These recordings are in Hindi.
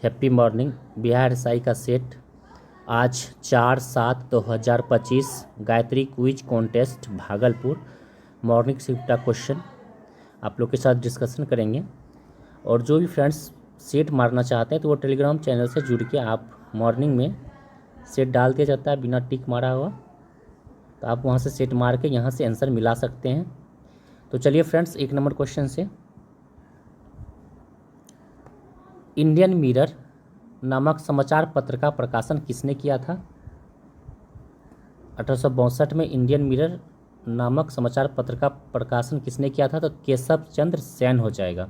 Happy morning. बिहार एसआई का सेट आज 4/7/2025 Gayatri quiz contest Bhagalpur morning shift का क्वेश्चन आप लोग के साथ डिस्कशन करेंगे। और जो भी फ्रेंड्स सेट मारना चाहते हैं तो वो टेलीग्राम चैनल से जुड़ के आप मॉर्निंग में सेट डाल दिया जाता है बिना टिक मारा हुआ, तो आप वहाँ से सेट मार के यहाँ से आंसर मिला सकते हैं। तो चलिए फ्रेंड्स, 1 नंबर क्वेश्चन से, इंडियन मिरर नामक समाचार पत्र का प्रकाशन किसने किया था? 1862 में इंडियन मिरर नामक समाचार पत्र का प्रकाशन किसने किया था? तो केशव चंद्र सेन हो जाएगा।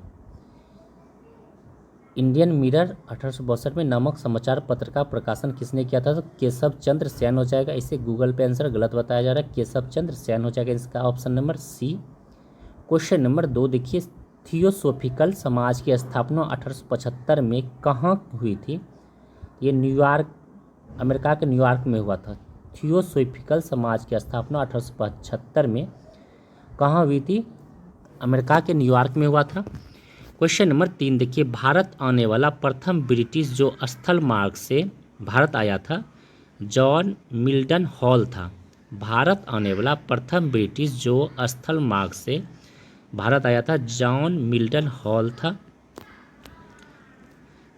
इंडियन मिरर 1862 में नामक समाचार पत्र का प्रकाशन किसने किया था? तो केशव चंद्र सेन हो जाएगा। इसे गूगल पे आंसर गलत बताया जा रहा है, केशव चंद्र सेन हो जाएगा। इसका option number C. Question number 2 देखिए, थियोसोफिकल समाज की स्थापना 1875 में कहाँ हुई थी? ये न्यूयॉर्क, अमेरिका के न्यूयॉर्क में हुआ था। थियोसोफिकल समाज की स्थापना 1875 में कहाँ हुई थी? अमेरिका के न्यूयॉर्क में हुआ था। क्वेश्चन नंबर 3 देखिए, भारत आने वाला प्रथम ब्रिटिश जो स्थल मार्ग से भारत आया था, जॉन मिल्टन हॉल था। भारत आने वाला प्रथम ब्रिटिश जो स्थल मार्ग से भारत आया था, जॉन मिल्टन हॉल था।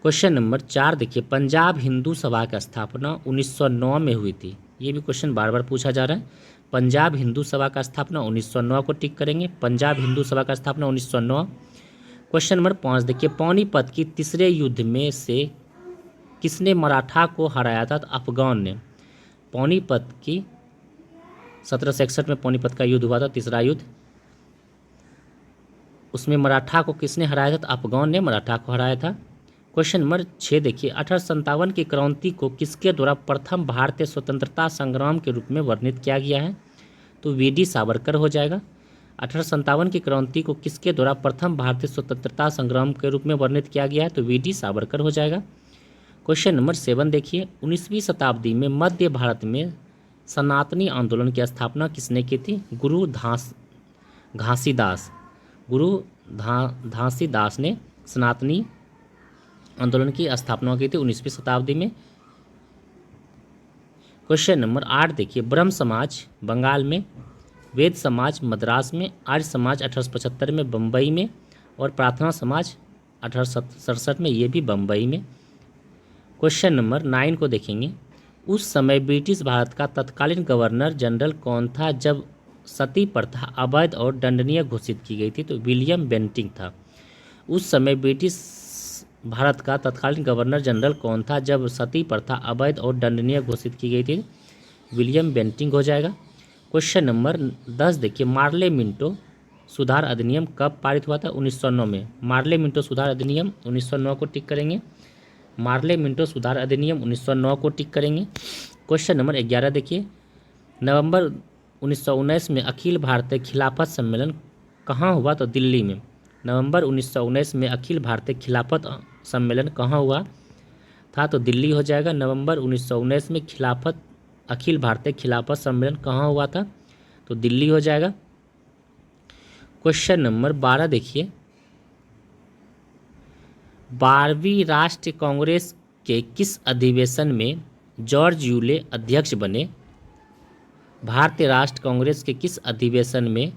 क्वेश्चन नंबर 4 देखिए, पंजाब हिंदू सभा की स्थापना 1909 में हुई थी। ये भी क्वेश्चन बार बार पूछा जा रहा है। पंजाब हिंदू सभा का स्थापना 1909 को टिक करेंगे। पंजाब हिंदू सभा का स्थापना 1909। क्वेश्चन नंबर 5 देखिए, पानीपत की तीसरे युद्ध में से किसने मराठा को हराया था? तो अफगान ने। पानीपत की 1761 में पानीपत का युद्ध हुआ था, तीसरा युद्ध। उसमें मराठा को किसने हराया था? तो अफगान ने मराठा को हराया था। क्वेश्चन नंबर 6 देखिए, 1857 की क्रांति को किसके द्वारा प्रथम भारतीय स्वतंत्रता संग्राम के रूप में वर्णित किया गया है? तो वी.डी. सावरकर हो जाएगा। 1857 की क्रांति को किसके द्वारा प्रथम भारतीय स्वतंत्रता संग्राम के रूप में वर्णित किया गया है? तो वी.डी. सावरकर हो जाएगा। क्वेश्चन नंबर 7 देखिए, 19वीं शताब्दी में मध्य भारत में सनातनी आंदोलन की स्थापना किसने की थी? घासीदास ने सनातनी आंदोलन की स्थापना की थी 19वीं शताब्दी में। क्वेश्चन नंबर 8 देखिए, ब्रह्म समाज बंगाल में, वेद समाज मद्रास में, आर्य समाज 1875 में बम्बई में, और प्रार्थना समाज 1867 में, ये भी बम्बई में। क्वेश्चन नंबर 9 को देखेंगे, उस समय ब्रिटिश भारत का तत्कालीन गवर्नर जनरल कौन था जब सती प्रथा अवैध और दंडनीय घोषित की गई थी? तो विलियम बेंटिंक था। उस समय ब्रिटिश भारत का तत्कालीन गवर्नर जनरल कौन था जब सती प्रथा अवैध और दंडनीय घोषित की गई थी? विलियम बेंटिंक हो जाएगा। क्वेश्चन नंबर 10 देखिए, मार्ले मिंटो सुधार अधिनियम कब पारित हुआ था? 1909 में। मार्ले मिंटो सुधार अधिनियम 1909 को टिक करेंगे। मार्ले मिंटो सुधार अधिनियम 1909 को टिक करेंगे। क्वेश्चन नंबर 11 देखिए, नवंबर 1919 में अखिल भारतीय खिलाफत सम्मेलन कहाँ हुआ? तो दिल्ली में। नवंबर 1919 में अखिल भारतीय खिलाफत सम्मेलन कहाँ हुआ था? तो दिल्ली हो जाएगा। नवंबर 1919 में अखिल भारतीय खिलाफत सम्मेलन कहाँ हुआ था? तो दिल्ली हो जाएगा। क्वेश्चन नंबर 12 देखिए, 12वीं राष्ट्रीय कांग्रेस के किस अधिवेशन में जॉर्ज यूले अध्यक्ष बने? भारतीय राष्ट्रीय कांग्रेस के किस अधिवेशन में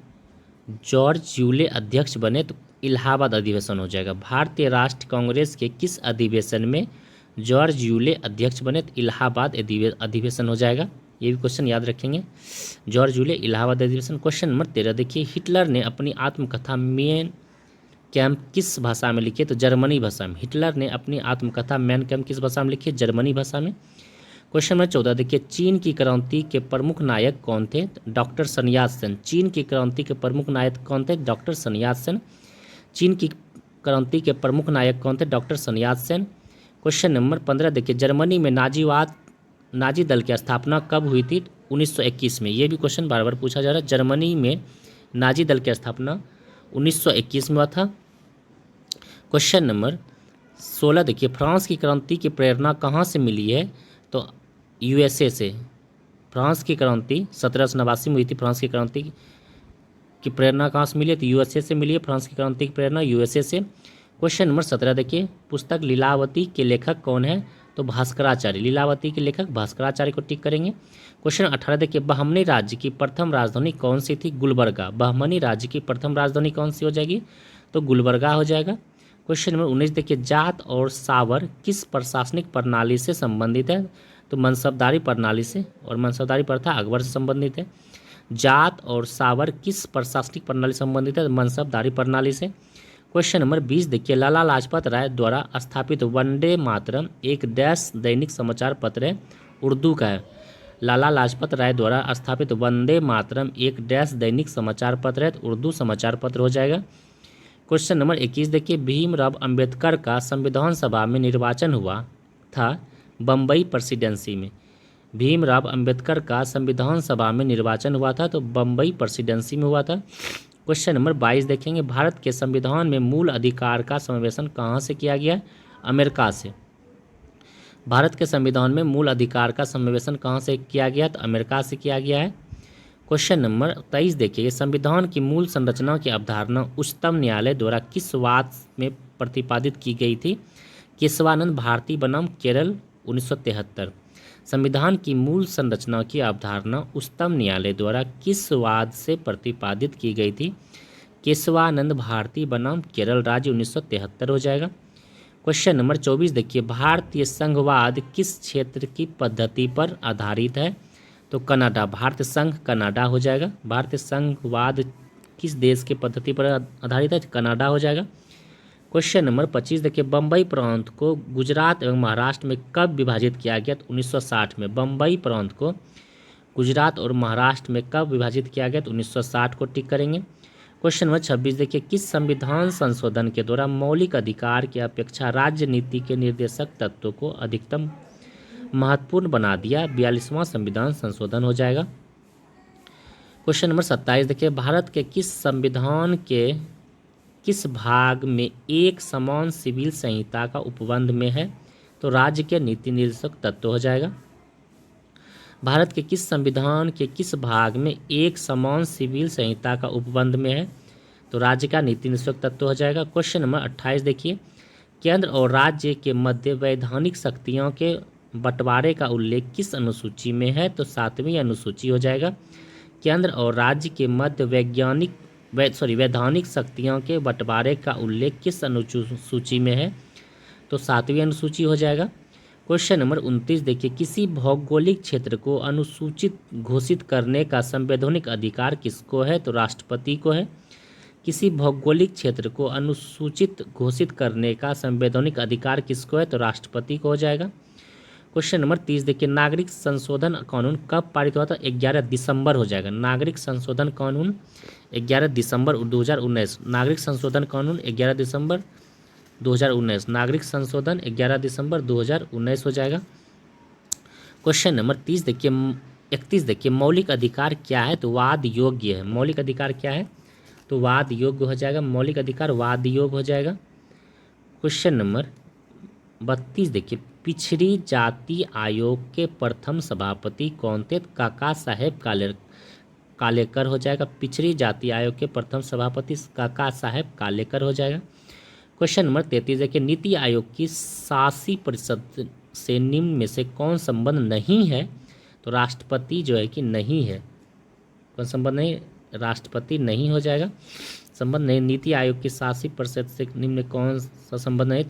जॉर्ज यूले अध्यक्ष बने? तो इलाहाबाद अधिवेशन हो जाएगा। भारतीय राष्ट्रीय कांग्रेस के किस अधिवेशन में जॉर्ज यूले अध्यक्ष बने? तो इलाहाबाद अधिवेशन हो जाएगा। ये भी क्वेश्चन याद रखेंगे, जॉर्ज यूले इलाहाबाद अधिवेशन। क्वेश्चन नंबर 13 देखिए, हिटलर ने अपनी आत्मकथा मेन कैम्प किस भाषा में लिखी? तो जर्मनी भाषा में। हिटलर ने अपनी आत्मकथा मेन कैम्प किस भाषा में लिखी? जर्मनी भाषा में। क्वेश्चन नंबर 14 देखिए, चीन की क्रांति के प्रमुख नायक कौन थे? Doctor sun यat-sen। चीन की क्रांति के प्रमुख नायक कौन थे? Doctor sun यat-sen। चीन की क्रांति के प्रमुख नायक कौन थे? Doctor sun यat-sen। क्वेश्चन नंबर 15 देखिए, जर्मनी में नाजी दल की स्थापना कब हुई थी? 1921 में। ये भी क्वेश्चन बार बार पूछा जा रहा है। जर्मनी में नाजी दल की स्थापना 1921 में हुआ था। क्वेश्चन नंबर 16 देखिए, फ्रांस की क्रांति की प्रेरणा कहाँ से मिली है? तो यूएसए से। फ्रांस की क्रांति 1789 में हुई थी। फ्रांस की क्रांति की प्रेरणा कहाँ से मिली है? तो यूएसए से मिली है। फ्रांस की क्रांति की प्रेरणा यूएसए से। क्वेश्चन नंबर 17 देखिए, पुस्तक लीलावती के लेखक कौन है? तो भास्कराचार्य। लीलावती के लेखक भास्कराचार्य को टिक करेंगे। क्वेश्चन 18 देखिए, बहमनी राज्य की प्रथम राजधानी कौन सी थी? गुलबर्गा। बहमनी राज्य की प्रथम राजधानी कौन सी हो जाएगी? तो गुलबर्गा हो जाएगा। क्वेश्चन नंबर 19 देखिए, जाट और सावर किस प्रशासनिक प्रणाली से संबंधित है? तो मनसबदारी प्रणाली से, और मनसबदारी प्रथा अकबर से संबंधित है। जाट और सावर किस प्रशासनिक प्रणाली से संबंधित है? मनसबदारी प्रणाली से। क्वेश्चन नंबर 20 देखिए, लाला लाजपत राय द्वारा स्थापित वंदे मातरम एक डैश दैनिक समाचार पत्र है, उर्दू का है। लाला लाजपत राय द्वारा स्थापित वंदे मातरम एक डैश दैनिक समाचार पत्र है, तो उर्दू समाचार पत्र हो जाएगा। क्वेश्चन नंबर 21 देखिए, भीमराव अंबेडकर का संविधान सभा में निर्वाचन हुआ था बम्बई प्रेसिडेंसी में। भीमराव अंबेडकर का संविधान सभा में निर्वाचन हुआ था, तो बम्बई प्रेसिडेंसी में हुआ था। क्वेश्चन नंबर 22 देखेंगे, भारत के संविधान में मूल अधिकार का समावेशन कहाँ से किया गया है? अमेरिका से। भारत के संविधान में मूल अधिकार का समावेशन कहाँ से किया गया? तो अमेरिका से किया गया है। क्वेश्चन नंबर 23 देखिए, संविधान की मूल संरचना की अवधारणा उच्चतम न्यायालय द्वारा किस वाद में प्रतिपादित की गई थी? केशवानंद भारती बनाम केरल 1973। संविधान की मूल संरचना की अवधारणा उच्चतम न्यायालय द्वारा किस वाद से प्रतिपादित की गई थी? केशवानंद भारती बनाम केरल राज्य 1973 हो जाएगा। क्वेश्चन नंबर 24 देखिए, भारतीय संघवाद किस क्षेत्र की पद्धति पर आधारित है? तो कनाडा। भारतीय संघ कनाडा हो जाएगा। भारतीय संघवाद किस देश की पद्धति पर आधारित है? कनाडा हो जाएगा। क्वेश्चन नंबर 25 देखिए, बम्बई प्रांत को गुजरात एवं महाराष्ट्र में कब विभाजित किया गया? तो 1960 में। बम्बई प्रांत को गुजरात और महाराष्ट्र में कब विभाजित किया गया? तो 1960 को टिक करेंगे। क्वेश्चन नंबर 26 देखिए, किस संविधान संशोधन के द्वारा मौलिक अधिकार की अपेक्षा राज्य नीति के निर्देशक तत्वों को अधिकतम महत्वपूर्ण बना दिया? 42वां संविधान संशोधन हो जाएगा। क्वेश्चन नंबर 27 देखिए, भारत के किस संविधान के किस भाग में एक समान सिविल संहिता का उपबंध में है? तो राज्य के नीति निर्देशक तत्व हो जाएगा। भारत के किस संविधान के किस भाग में एक समान सिविल संहिता का उपबंध में है? तो राज्य का नीति निर्देशक तत्व हो जाएगा। क्वेश्चन नंबर 28 देखिए, केंद्र और राज्य के मध्य वैधानिक शक्तियों के बंटवारे का उल्लेख किस अनुसूची में है? तो 7वीं अनुसूची हो जाएगा। केंद्र और राज्य के मध्य वैधानिक शक्तियों के बंटवारे का उल्लेख किस अनुसूची में है? तो 7वीं अनुसूची हो जाएगा। क्वेश्चन नंबर 29 देखिए, किसी भौगोलिक क्षेत्र को अनुसूचित घोषित करने का संवैधानिक अधिकार किसको है? तो राष्ट्रपति को है। किसी भौगोलिक क्षेत्र को अनुसूचित घोषित करने का संवैधानिक अधिकार किसको है? तो राष्ट्रपति को हो जाएगा। क्वेश्चन नंबर 30 देखिए, नागरिक संशोधन कानून कब पारित हुआ था? 11 दिसंबर हो जाएगा। नागरिक संशोधन कानून 11 दिसंबर 2019। नागरिक संशोधन कानून 11 दिसंबर 2019। नागरिक संशोधन 11 दिसंबर 2019 हो जाएगा। क्वेश्चन नंबर 31 देखिए, मौलिक अधिकार क्या है? तो वाद योग्य है। मौलिक अधिकार क्या है? तो वाद योग्य हो जाएगा। मौलिक अधिकार वाद योग्य हो जाएगा। क्वेश्चन नंबर 32 देखिए, पिछड़ी जाति आयोग के प्रथम सभापति कौन थे? काका साहेब कालेकर हो जाएगा। पिछड़ी जाति आयोग के प्रथम सभापति काका साहेब कालेकर हो जाएगा। क्वेश्चन नंबर 33 देखिए, नीति आयोग की शासी परिषद से निम्न में से कौन संबंध नहीं है? तो राष्ट्रपति जो है कि नहीं है। कौन संबंध नहीं? राष्ट्रपति नहीं हो जाएगा। संबंध नहीं। नीति आयोग की शासी परिषद से निम्न में कौन सा संबंध नहीं?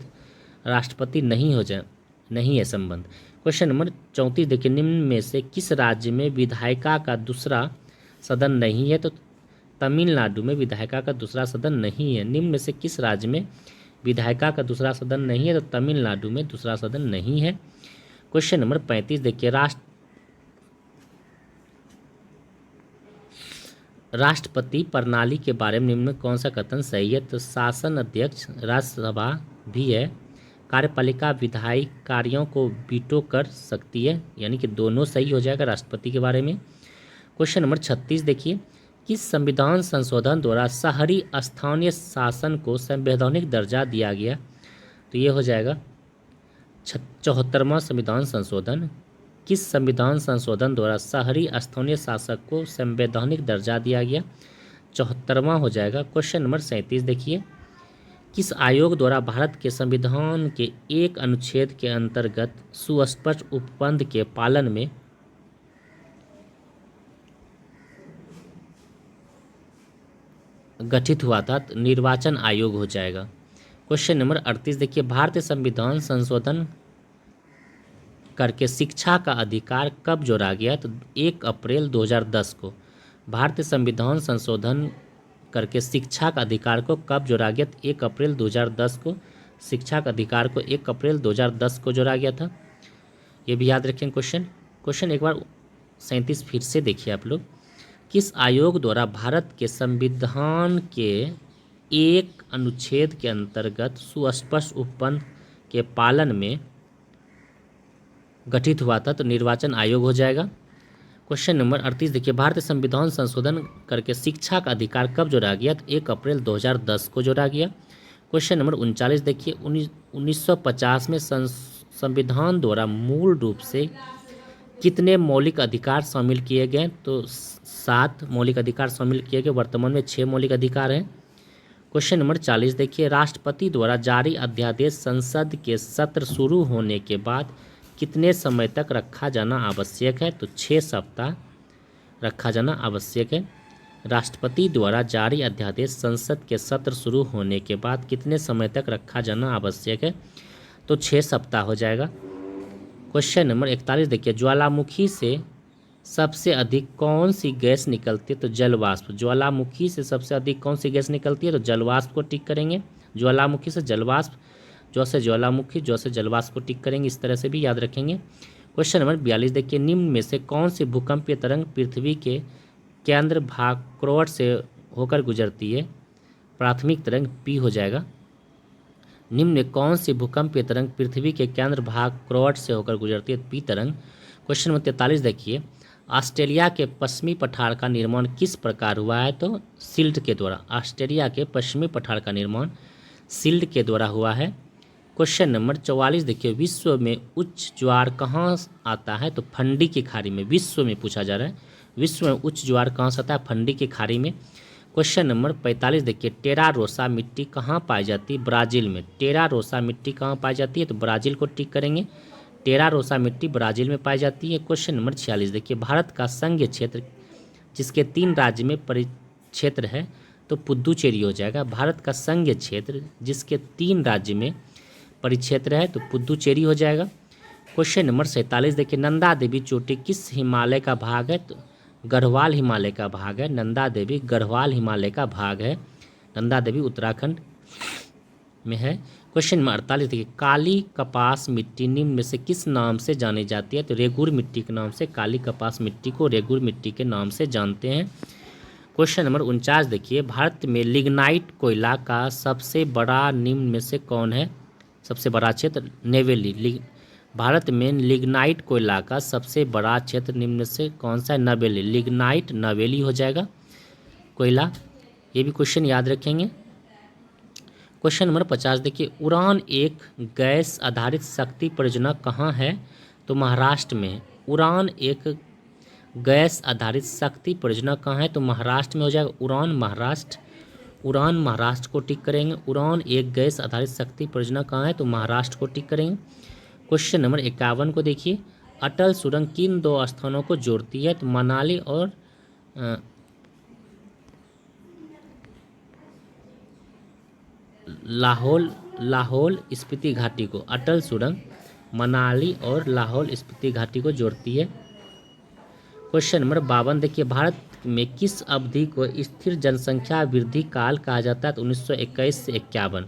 राष्ट्रपति नहीं है संबंध। क्वेश्चन नंबर 34 देखिए, निम्न में से किस राज्य में विधायिका का दूसरा सदन नहीं है? तो तमिलनाडु में विधायिका का दूसरा सदन नहीं है। निम्न में से किस राज्य में विधायिका का दूसरा सदन नहीं है? तो तमिलनाडु में दूसरा सदन नहीं है। क्वेश्चन नंबर 35 देखिए, राष्ट्रपति प्रणाली के बारे में निम्न में कौन सा कथन सही है? तो शासन अध्यक्ष राज्यसभा भी है। कार्यपालिका विधायी कार्यों को वीटो कर सकती है, यानी कि दोनों सही हो जाएगा राष्ट्रपति के बारे में। क्वेश्चन नंबर 36 देखिए, किस संविधान संशोधन द्वारा शहरी स्थानीय शासन को संवैधानिक दर्जा दिया गया? तो ये हो जाएगा 74वां संविधान संशोधन। किस संविधान संशोधन द्वारा शहरी स्थानीय शासक को संवैधानिक दर्जा दिया गया? 74वां हो जाएगा। क्वेश्चन नंबर 37 देखिए, किस आयोग द्वारा भारत के संविधान के एक अनुच्छेद के अंतर्गत सुस्पष्ट उपबंध के पालन में गठित हुआ था? तो निर्वाचन आयोग हो जाएगा। क्वेश्चन नंबर 38 देखिए, भारतीय संविधान संशोधन करके शिक्षा का अधिकार कब जोड़ा गया? तो 1 अप्रैल 2010 को। भारतीय संविधान संशोधन करके शिक्षा का अधिकार को कब जोड़ा गया? 1 अप्रैल 2010 को। शिक्षा का अधिकार को 1 अप्रैल 2010 को जोड़ा गया था। ये भी याद रखें क्वेश्चन एक बार 37 फिर से देखिए आप लोग। किस आयोग द्वारा भारत के संविधान के एक अनुच्छेद के अंतर्गत सुस्पष्ट उपबंध के पालन में गठित हुआ था? तो निर्वाचन आयोग हो जाएगा। क्वेश्चन नंबर 38 देखिए, भारतीय संविधान संशोधन करके शिक्षा का अधिकार कब जोड़ा गया? तो 1 अप्रैल 2010 को जोड़ा गया। क्वेश्चन नंबर 39 देखिए, 1950 में संविधान द्वारा मूल रूप से कितने मौलिक अधिकार शामिल किए गए? तो 7 मौलिक अधिकार शामिल किए गए। वर्तमान में 6 मौलिक अधिकार हैं। क्वेश्चन नंबर 40 देखिए, राष्ट्रपति द्वारा जारी अध्यादेश संसद के सत्र शुरू होने के बाद कितने समय तक रखा जाना आवश्यक है? तो 6 सप्ताह रखा जाना आवश्यक है। राष्ट्रपति द्वारा जारी अध्यादेश संसद के सत्र शुरू होने के बाद कितने समय तक रखा जाना आवश्यक है? तो 6 सप्ताह हो जाएगा। क्वेश्चन नंबर 41 देखिए, ज्वालामुखी से सबसे अधिक कौन सी गैस निकलती है? तो जलवाष्प। ज्वालामुखी से सबसे अधिक कौन सी गैस निकलती है? तो जलवाष्प को टिक करेंगे। ज्वालामुखी से जलवाष्प, जो से ज्वालामुखी, जो से जलवाष्प को टिक करेंगे। इस तरह से भी याद रखेंगे। क्वेश्चन नंबर 42 देखिए, निम्न में से कौन सी भूकंपीय तरंग पृथ्वी के केंद्र भाग क्रोड से होकर गुजरती है? प्राथमिक तरंग पी हो जाएगा। निम्न में कौन सी भूकंपीय तरंग पृथ्वी के केंद्र भाग क्रोड से होकर गुजरती है? पी तरंग। क्वेश्चन नंबर 43 देखिए, ऑस्ट्रेलिया के पश्चिमी पठार का निर्माण किस प्रकार हुआ है? तो सिल्ट के द्वारा। ऑस्ट्रेलिया के पश्चिमी पठार का निर्माण सिल्ट के द्वारा हुआ है। क्वेश्चन नंबर 44 देखिए, विश्व में उच्च ज्वार कहाँ आता है? तो फंडी की खाड़ी में। विश्व में पूछा जा रहा है, विश्व में उच्च ज्वार कहाँ से आता है? फंडी की खाड़ी में। क्वेश्चन नंबर 45 देखिए, टेरा रोसा मिट्टी कहाँ पाई जाती है? ब्राज़ील में। टेरा रोसा मिट्टी कहाँ पाई जाती है? तो ब्राज़ील को टिक करेंगे। टेरा रोसा मिट्टी ब्राज़ील में पाई जाती है। क्वेश्चन नंबर 46 देखिए, भारत का संघीय क्षेत्र जिसके 3 राज्य में परिक्षेत्र है? तो पुद्दुचेरी हो जाएगा। भारत का संघीय क्षेत्र जिसके 3 राज्य में परिक्षेत्र है तो पुद्दुचेरी हो जाएगा। क्वेश्चन नंबर 47 देखिए, नंदा देवी चोटी किस हिमालय का भाग है? तो गढ़वाल हिमालय का भाग है। नंदा देवी गढ़वाल हिमालय का भाग है। नंदा देवी उत्तराखंड में है। क्वेश्चन नंबर 48 देखिए, काली कपास मिट्टी निम्न में से किस नाम से जानी जाती है? तो रेगुर मिट्टी के नाम से। काली कपास मिट्टी को रेगुर मिट्टी के नाम से जानते हैं। क्वेश्चन नंबर 49 देखिए, भारत में लिग्नाइट कोयला का सबसे बड़ा निम्न में से कौन है? सबसे बड़ा क्षेत्र नेवेली। भारत में लिग्नाइट कोयला का सबसे बड़ा क्षेत्र निम्न में से कौन सा है? नवेली। लिग्नाइट नवेली हो जाएगा कोयला। ये भी क्वेश्चन याद रखेंगे। क्वेश्चन नंबर 50 देखिए, उड़ान एक गैस आधारित शक्ति परियोजना कहाँ है? तो महाराष्ट्र में। उड़ान एक गैस आधारित शक्ति परियोजना कहाँ है? तो महाराष्ट्र में हो जाएगा। उड़ान महाराष्ट्र। उड़ान महाराष्ट्र को टिक करेंगे। उड़ान एक गैस आधारित शक्ति परियोजना कहाँ है? तो महाराष्ट्र को टिक करेंगे। क्वेश्चन नंबर 51 को देखिए, अटल सुरंग किन 2 स्थानों को जोड़ती है? तो मनाली और लाहौल स्पीति घाटी को। अटल सुरंग मनाली और लाहौल स्पीति घाटी को जोड़ती है। क्वेश्चन नंबर 52 देखिए, भारत में किस अवधि को स्थिर जनसंख्या वृद्धि काल कहा जाता है? तो 1921 से 51।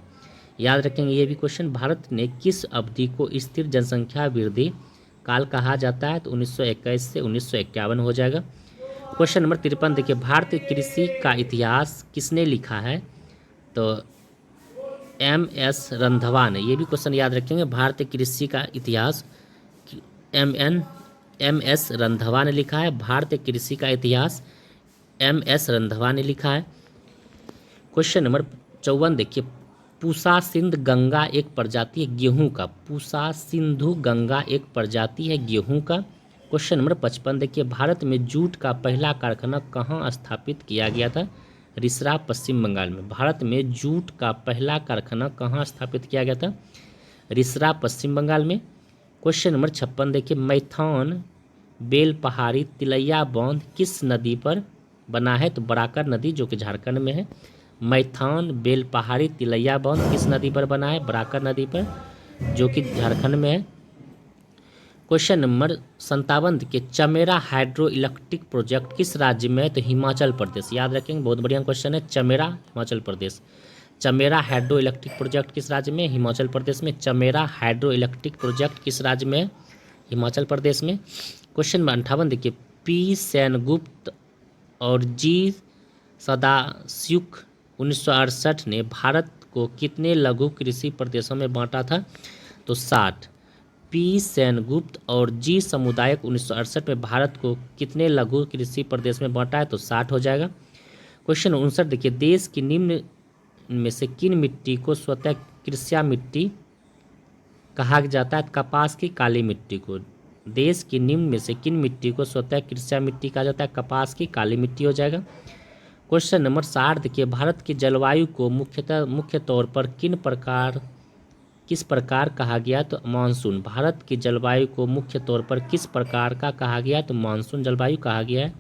याद रखेंगे ये भी क्वेश्चन। भारत ने किस अवधि को स्थिर जनसंख्या वृद्धि काल कहा जाता है? तो 1921 से 1951 हो जाएगा। क्वेश्चन नंबर 53 देखिए, भारतीय कृषि का इतिहास किसने लिखा है? तो MS रंधावा ने। ये भी क्वेश्चन याद रखेंगे। भारतीय कृषि का इतिहास MS रंधावा ने लिखा है। भारतीय कृषि का इतिहास MS रंधावा ने लिखा है। क्वेश्चन नंबर 54 देखिए, पूसा सिंध गंगा एक प्रजाति है गेहूं का। पूसा सिंधु गंगा एक प्रजाति है गेहूं का। क्वेश्चन नंबर 55 देखिए, भारत में जूट का पहला कारखाना कहाँ स्थापित किया गया था? रिसरा पश्चिम बंगाल में। भारत में जूट का पहला कारखाना कहाँ स्थापित किया गया था? रिसरा पश्चिम बंगाल में। क्वेश्चन नंबर 56 देखिए, मैथौन बेलपहाड़ी तिलैया बांध किस नदी पर बना है? तो बराकर नदी जो कि झारखंड में है। मैथौन बेलपहाड़ी तिलैया बांध किस नदी पर बना है? बराकर नदी पर जो कि झारखंड में है। क्वेश्चन नंबर 57 के चमेरा हाइड्रो इलेक्ट्रिक प्रोजेक्ट किस राज्य में है? तो हिमाचल प्रदेश। याद रखेंगे, बहुत बढ़िया क्वेश्चन है। Chamera Himachal Pradesh. Chamera hydro electric project किस राज्य में? हिमाचल प्रदेश में। चमेरा हाइड्रो इलेक्ट्रिक प्रोजेक्ट किस राज्य में है? हिमाचल प्रदेश में। क्वेश्चन नंबर 58 देखिए, पी सेनगुप्त और जी सदाशिवक 1968 ने भारत को कितने लघु कृषि प्रदेशों में बांटा था? तो 60। पी सेनगुप्त और जी समुदायक 1968 में भारत को कितने लघु कृषि प्रदेश में बांटा है? तो 60 हो जाएगा। क्वेश्चन 59 देखिए, देश की निम्न में से किन मिट्टी को स्वतः कृष्या मिट्टी कहा जाता है? कपास की काली मिट्टी को। देश की निम्न में से किन मिट्टी को स्वतः कृष्या मिट्टी कहा जाता है? कपास की काली मिट्टी हो जाएगा। क्वेश्चन नंबर 60 देखिए, भारत की जलवायु को मुख्य तौर पर किस प्रकार कहा गया? तो मानसून। भारत की जलवायु को मुख्य तौर पर किस प्रकार का कहा गया? तो मानसून जलवायु कहा गया है।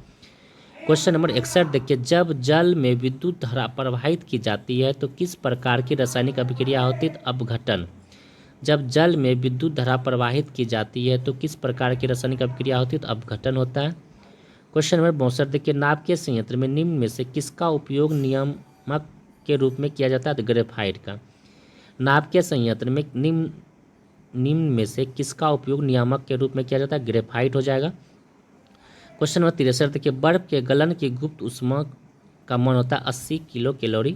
क्वेश्चन नंबर 61 देखिए, जब जल में विद्युत धारा प्रवाहित की जाती है तो किस प्रकार की रासायनिक अभिक्रिया होती है? अपघटन। जब जल में विद्युत धारा प्रवाहित की जाती है तो किस प्रकार की रासायनिक अभिक्रिया होती है? तो अपघटन होता है। क्वेश्चन नंबर 62 देखिए, नाभिकीय संयंत्र में निम्न में से किसका उपयोग नियामक के रूप में किया जाता है? तो ग्रेफाइट का। नाभिकीय संयंत्र में निम्न में से किसका उपयोग नियामक के रूप में किया जाता है? ग्रेफाइट हो जाएगा। क्वेश्चन नंबर 63 देखिए, बर्फ के गलन की गुप्त ऊष्मा का मान होता है 80 किलो कैलोरी।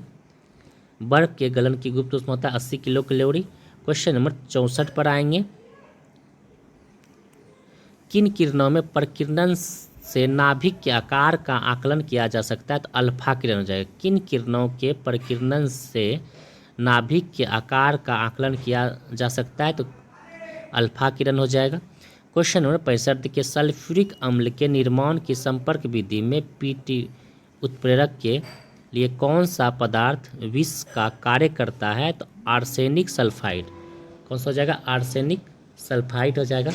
बर्फ के गलन की गुप्त ऊष्मा होता है 80 किलो कैलोरी। क्वेश्चन नंबर 64 पर आएंगे, किन किरणों में प्रकीर्णन से नाभिक के आकार का आकलन किया जा सकता है? तो अल्फा किरण हो जाएगा। किन किरणों के प्रकीर्णन से नाभिक के आकार का आकलन किया जा सकता है? तो अल्फा किरण हो जाएगा। क्वेश्चन नंबर 65 के सल्फ्यूरिक अम्ल के निर्माण की संपर्क विधि में पीटी उत्प्रेरक के लिए कौन सा पदार्थ विष का कार्य करता है? तो आर्सेनिक सल्फाइड। कौन सा हो जाएगा? आर्सेनिक सल्फाइड हो जाएगा।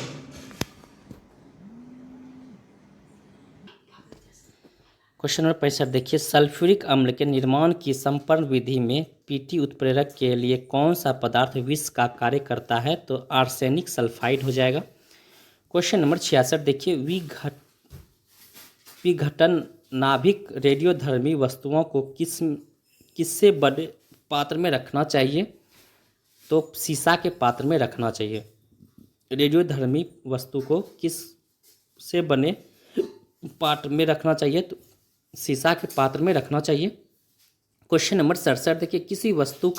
क्वेश्चन नंबर 65 देखिए, सल्फ्यूरिक अम्ल के निर्माण की संपर्क विधि में पीटी उत्प्रेरक के लिए कौन सा पदार्थ विष का कार्य करता है? तो आर्सेनिक सल्फाइड हो जाएगा। क्वेश्चन नंबर 66 देखिए, विघटन नाभिक रेडियोधर्मी वस्तुओं को किससे बड़े पात्र में रखना चाहिए? तो सीसा के पात्र में रखना चाहिए। रेडियोधर्मी वस्तु को किस से बने पात्र में रखना चाहिए? तो सीसा के पात्र में रखना चाहिए। क्वेश्चन नंबर 67 देखिए, किसी वस्तु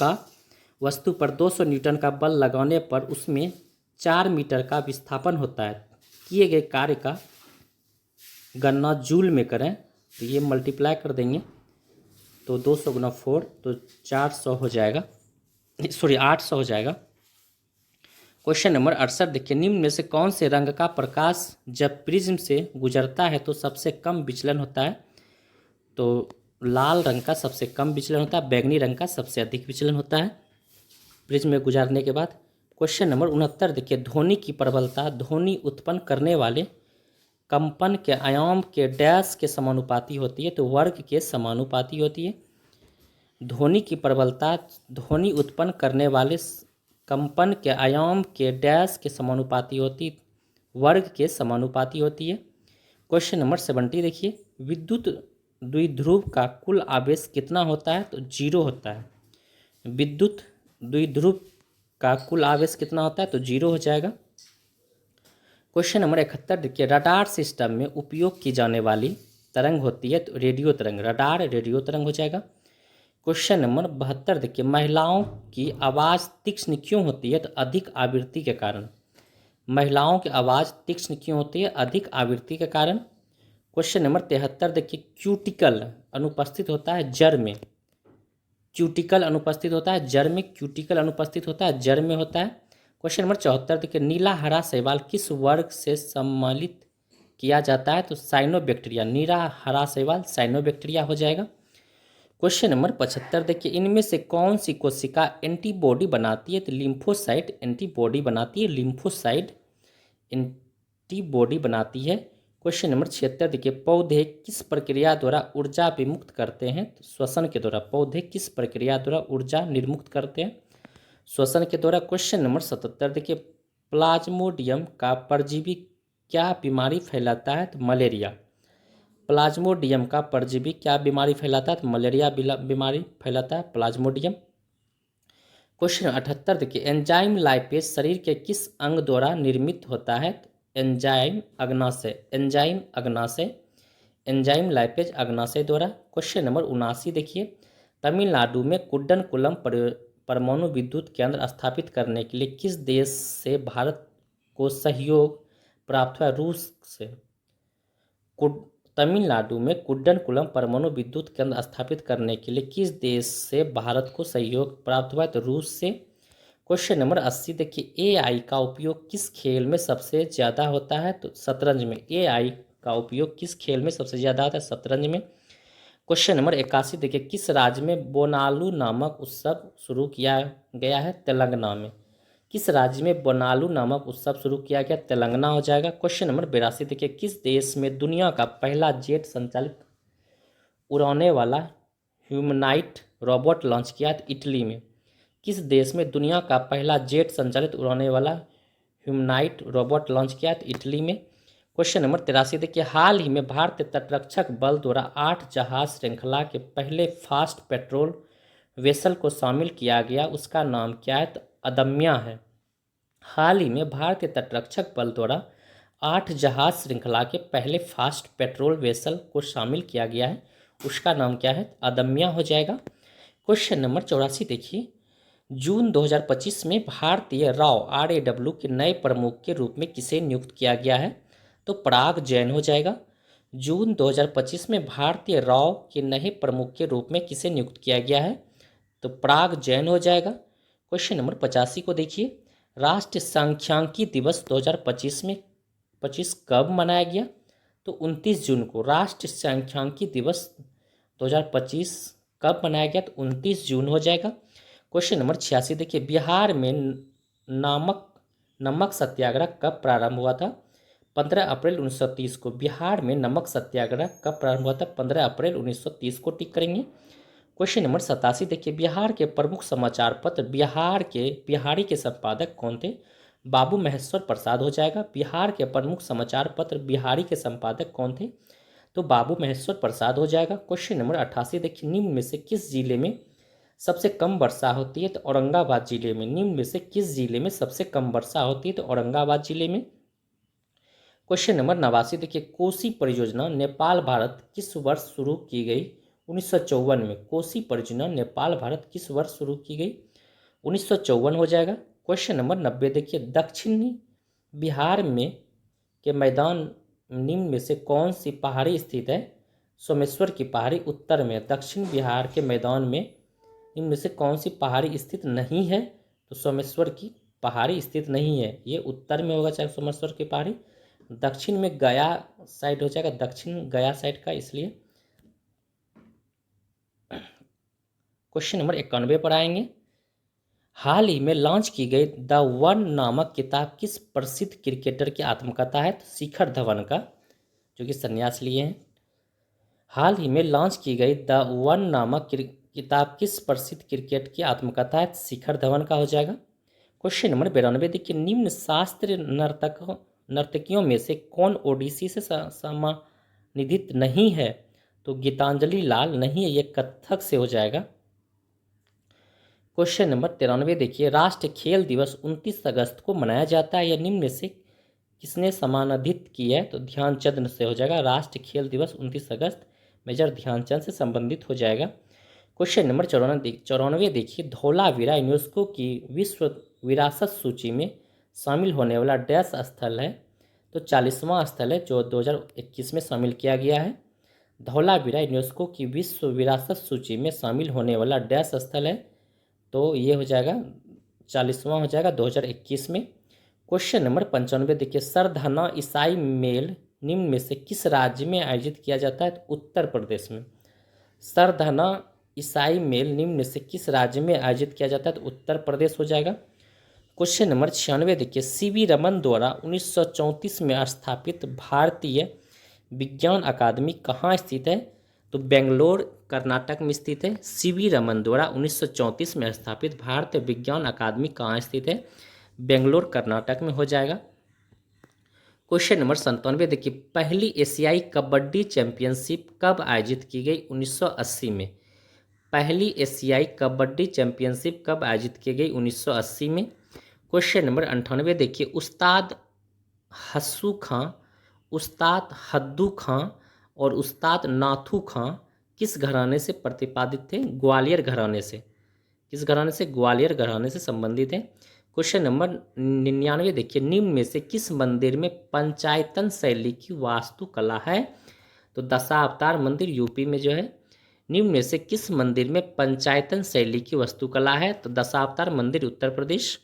पर 200 न्यूटन का बल लगाने पर उसमें 4 मीटर का विस्थापन होता है। किए गए कार्य का गणना जूल में करें तो ये मल्टीप्लाई कर देंगे तो 200 गुना 4 तो 400 हो जाएगा, सॉरी 800 हो जाएगा। क्वेश्चन नंबर 68 देखिए, निम्न में से कौन से रंग का प्रकाश जब प्रिज्म से गुजरता है तो सबसे कम विचलन होता है? तो लाल रंग का सबसे कम विचलन होता है, बैंगनी रंग का सबसे अधिक विचलन होता है प्रिज्म में गुजारने के बाद। क्वेश्चन नंबर 69 देखिए, ध्वनि की प्रबलता ध्वनि उत्पन्न करने वाले कंपन के आयाम के डैश के समानुपाती होती है? तो वर्ग के समानुपाती होती है। ध्वनि की प्रबलता ध्वनि उत्पन्न करने वाले कंपन के आयाम के डैश के समानुपाती होती, वर्ग के समानुपाती होती है। क्वेश्चन नंबर 70 देखिए, विद्युत द्विध्रुव का कुल आवेश कितना होता है? तो 0 होता है। विद्युत द्विध्रुव का कुल आवेश कितना होता है? तो 0 हो जाएगा। क्वेश्चन नंबर 71 देखिए, रडार सिस्टम में उपयोग की जाने वाली तरंग होती है? तो रेडियो तरंग। रडार रेडियो तरंग हो जाएगा। क्वेश्चन नंबर 72 देखिए, महिलाओं की आवाज़ तीक्ष्ण क्यों होती है? तो अधिक आवृत्ति के कारण। महिलाओं की आवाज़ तीक्ष्ण क्यों होती है? अधिक आवृत्ति के कारण। क्वेश्चन नंबर 73 देखिए, क्यूटिकल अनुपस्थित होता है जड़ में। क्यूटिकल अनुपस्थित होता है जड़ में। क्यूटिकल अनुपस्थित होता है जड़ में होता है। क्वेश्चन नंबर 74 देखिए, नीला हरा शैवाल किस वर्ग से सम्मिलित किया जाता है? तो साइनोबैक्टीरिया। नीला हरा शैवाल साइनोबैक्टीरिया हो जाएगा। क्वेश्चन नंबर 75 देखिए, इनमें से कौन सी कोशिका एंटीबॉडी बनाती है? तो लिम्फोसाइट एंटीबॉडी बनाती है, लिम्फोसाइट एंटीबॉडी बनाती है। क्वेश्चन नंबर 76 देखिए, पौधे किस प्रक्रिया द्वारा ऊर्जा विमुक्त करते हैं? तो श्वसन के द्वारा। पौधे किस प्रक्रिया द्वारा ऊर्जा निर्मुक्त करते हैं? श्वसन के द्वारा। क्वेश्चन नंबर 77 देखिए, प्लाज्मोडियम का परजीवी क्या बीमारी फैलाता है? तो मलेरिया। प्लाज्मोडियम का परजीवी क्या बीमारी फैलाता है? तो मलेरिया बीमारी फैलाता है प्लाज्मोडियम। क्वेश्चन 78 देखिए, एंजाइम लाइपेज शरीर के किस अंग द्वारा निर्मित होता है? तो एंजाइम अग्नाशय, एंजाइम अग्नाशय, एंजाइम लाइपेज अग्नाशय द्वारा। क्वेश्चन नंबर 79 देखिए, तमिलनाडु में कुड्डनकुलम परमाणु विद्युत केंद्र स्थापित करने के लिए किस देश से भारत को सहयोग प्राप्त हुआ? रूस से। तमिलनाडु में कुड्डनकुलम परमाणु विद्युत केंद्र स्थापित करने के लिए किस देश से भारत को सहयोग प्राप्त हुआ? तो रूस से। क्वेश्चन नंबर 80 देखिए, एआई का उपयोग किस खेल में सबसे ज़्यादा होता है? तो शतरंज में। एआई का उपयोग किस खेल में सबसे ज़्यादा होता है? शतरंज में। क्वेश्चन नंबर 81 देखिए, किस राज्य में बोनालू नामक उत्सव शुरू किया गया है? तेलंगाना में। किस राज्य में बोनालू नामक उत्सव शुरू किया गया? तेलंगाना हो जाएगा। क्वेश्चन नंबर 82 देखिए, किस देश में दुनिया का पहला जेट संचालित उड़ाने वाला ह्यूमनाइट रोबोट लॉन्च किया? तो इटली में। किस देश में दुनिया का पहला जेट संचालित उड़ाने वाला ह्यूमनाइट रोबोट लॉन्च किया? तो इटली में। क्वेश्चन नंबर 83 देखिए, हाल ही में भारतीय तटरक्षक बल द्वारा 8 जहाज श्रृंखला के पहले फास्ट पेट्रोल वेसल को शामिल किया गया, उसका नाम क्या है? तो अदम्या है। हाल ही में भारतीय तटरक्षक बल द्वारा 8 जहाज श्रृंखला के पहले फास्ट पेट्रोल वेसल को शामिल किया गया है, उसका नाम क्या है? अदम्या हो जाएगा। क्वेश्चन नंबर 84 देखिए, जून 2025 में भारतीय राव RAW के नए प्रमुख के रूप में किसे नियुक्त किया गया है? तो पराग जैन हो जाएगा। जून 2025 में भारतीय राव के नए प्रमुख के रूप में किसे नियुक्त किया गया है? तो पराग जैन हो जाएगा। क्वेश्चन नंबर 85 को देखिए, राष्ट्रीय सांख्यिकी दिवस 2025 में 25 कब मनाया गया? तो 29 जून को। राष्ट्रीय सांख्यिकी दिवस 2025 कब मनाया गया? तो 29 जून हो जाएगा। क्वेश्चन नंबर 86 देखिए, बिहार में नमक सत्याग्रह कब प्रारंभ हुआ था? 15 अप्रैल 1930 को। बिहार में नमक सत्याग्रह कब प्रारंभ हुआ था? 15 अप्रैल 1930 को टिक करेंगे। क्वेश्चन नंबर 87 देखिए, बिहार के प्रमुख समाचार पत्र बिहारी के संपादक कौन थे? बाबू महेश्वर प्रसाद हो जाएगा। बिहार के प्रमुख समाचार पत्र बिहारी के संपादक कौन थे? तो बाबू महेश्वर प्रसाद हो जाएगा। क्वेश्चन नंबर 88 देखिए, निम्न में से किस जिले में सबसे कम वर्षा होती है? तो औरंगाबाद जिले में। निम्न में से किस जिले में सबसे कम वर्षा होती है? तो औरंगाबाद जिले में। क्वेश्चन नंबर 89 देखिए, कोसी परियोजना नेपाल भारत किस वर्ष शुरू की गई? 1954 में। कोसी परियोजना नेपाल भारत किस वर्ष शुरू की गई? 1954 हो जाएगा। क्वेश्चन नंबर 90 देखिए, दक्षिणी बिहार में के मैदान निम्न में से कौन सी पहाड़ी स्थित है? सोमेश्वर की पहाड़ी उत्तर में। दक्षिण बिहार के मैदान में इनमें से कौन सी पहाड़ी स्थित नहीं है? तो सोमेश्वर की पहाड़ी स्थित नहीं है, ये उत्तर में होगा चाहे सोमेश्वर की पहाड़ी। दक्षिण में गया साइड हो जाएगा, दक्षिण गया साइड का, इसलिए। क्वेश्चन नंबर 91 पर आएंगे, हाल ही में लॉन्च की गई द वन नामक किताब किस प्रसिद्ध क्रिकेटर की आत्मकथा है? तो शिखर धवन का, जो कि संन्यास लिए हैं। हाल ही में लॉन्च की गई द वन नामक किताब किस प्रसिद्ध क्रिकेट की आत्मकथा है? शिखर धवन का हो जाएगा। क्वेश्चन नंबर 92 देखिए, निम्न शास्त्रीय नर्तकियों में से कौन ओडिसी से सम्मानित नहीं है? तो गीतांजलि लाल नहीं है, ये कथक से हो जाएगा। क्वेश्चन नंबर 93 देखिए, राष्ट्रीय खेल दिवस 29 अगस्त को मनाया जाता है, यह निम्न में से किसने सम्मानित किया है? तो ध्यानचंद से हो जाएगा। राष्ट्रीय खेल दिवस 29 अगस्त मेजर ध्यानचंद से संबंधित हो जाएगा। क्वेश्चन नंबर 94 देखिए, धौलावीरा यूनेस्को की विश्व विरासत सूची में शामिल होने वाला डैश स्थल है? तो 40वां स्थल है, जो 2021 में शामिल किया गया है। धौलावीरा यूनेस्को की विश्व विरासत सूची में शामिल होने वाला डैश स्थल है? तो ये हो जाएगा 40वां हो जाएगा 2021 में। क्वेश्चन नंबर 95 देखिए, सरधना ईसाई मेल निम्न में से किस राज्य में आयोजित किया जाता है? तो उत्तर प्रदेश में। सरधना ईसाई मेल निम्न में से किस राज्य में आयोजित किया जाता है? तो उत्तर प्रदेश हो जाएगा। क्वेश्चन नंबर 96 देखिए, सीवी रमन द्वारा 1934 में स्थापित भारतीय विज्ञान अकादमी कहाँ स्थित है? तो बेंगलोर कर्नाटक में स्थित है। सीवी रमन द्वारा 1934 में स्थापित भारतीय विज्ञान अकादमी कहाँ स्थित है? बेंगलोर कर्नाटक में हो जाएगा। क्वेश्चन नंबर 97 देखिए, पहली एशियाई कबड्डी चैंपियनशिप कब आयोजित की गई? 1980 में। पहली एशियाई कबड्डी चैंपियनशिप कब आयोजित की गई? 1980 में। क्वेश्चन नंबर 98 देखिए, उस्ताद हस्सू खां, उस्ताद हद्दू खां और उस्ताद नाथू खां किस घराने से प्रतिपादित थे? ग्वालियर घराने से। किस घराने से? ग्वालियर घराने से संबंधित है। क्वेश्चन नंबर 99 देखिए, निम्न में से किस मंदिर में पंचायतन शैली की वास्तुकला है? तो दशावतार मंदिर यूपी में जो है। निम्न में से किस मंदिर में पंचायतन शैली की वास्तुकला है? तो दशावतार मंदिर उत्तर प्रदेश।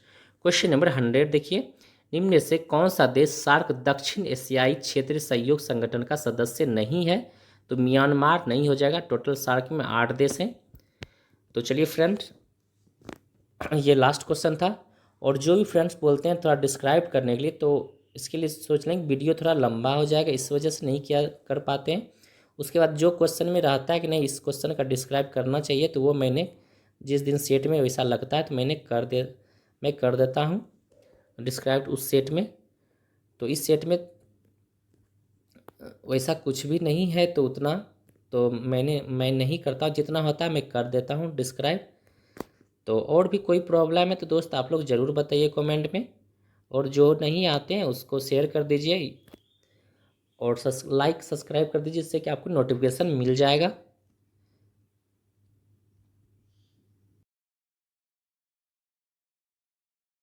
क्वेश्चन नंबर 100 देखिए, निम्न में से कौन सा देश सार्क दक्षिण एशियाई क्षेत्रीय सहयोग संगठन का सदस्य नहीं है? तो म्यांमार नहीं हो जाएगा। टोटल सार्क में 8 देश हैं। तो चलिए फ्रेंड्स, ये लास्ट क्वेश्चन था। और जो भी फ्रेंड्स बोलते हैं थोड़ा डिस्क्राइब करने के लिए, तो इसके लिए सोच लें कि वीडियो थोड़ा लंबा हो जाएगा, इस वजह से नहीं किया कर पाते हैं। उसके बाद जो क्वेश्चन में रहता है कि नहीं इस क्वेश्चन का डिस्क्राइब करना चाहिए, तो वो मैंने जिस दिन सेट में वैसा लगता है तो मैं कर देता हूँ डिस्क्राइब उस सेट में। तो इस सेट में वैसा कुछ भी नहीं है, तो उतना तो मैं नहीं करता, जितना होता है मैं कर देता हूँ डिस्क्राइब। तो और भी कोई प्रॉब्लम है तो दोस्त आप लोग ज़रूर बताइए कमेंट में, और जो नहीं आते हैं उसको शेयर कर दीजिए और लाइक सब्सक्राइब कर दीजिए, जिससे कि आपको नोटिफिकेशन मिल जाएगा।